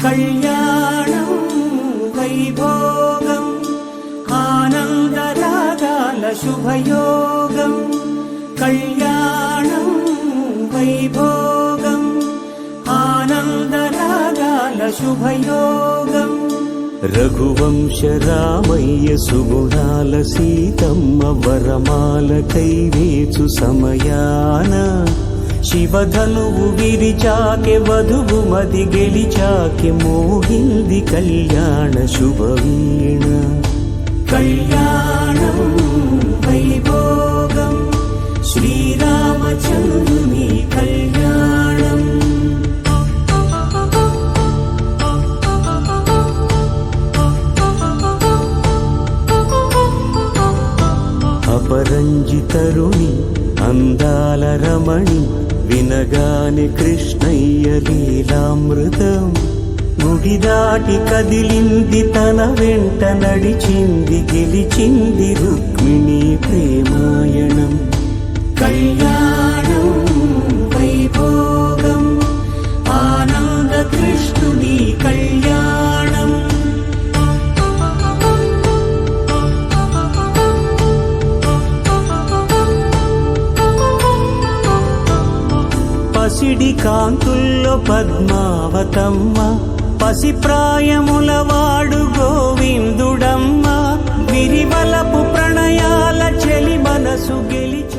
కళ్యాణం వైభోగం ఆనందరాగాల శుభయోగం. కళ్యాణం వైభోగం ఆనందరాగాల శుభయోగం. రఘువంశ రామయ్య సుగుణాల సీతమ్మ వరమాల కైవేచు సమయాన శివధనువు విరిచాకె వధువు మది గెలిచాకె మోగింది కళ్యాణ శుభవీణ. కళ్యాణం వైభోగం శ్రీరామచంద్రుని కళ్యాణం. అపరంజితరుని అందాల రమణి వినగానే కృష్ణయ్య లీలామృతం. గుడి దాటి కదిలింది తన వెంట నడిచింది గెలిచింది రుక్మిణి ప్రేమాయణం. కళ్యాణం వైభోగం ఆనంద కృష్ణుని కళ్యాణం. పసిడి కాంతుల్లో పద్మావతమ్మ పసిప్రాయముల వాడు గోవిందుడమ్మ. విరివలపు ప్రణయాల చెలి మనసు గెలిచి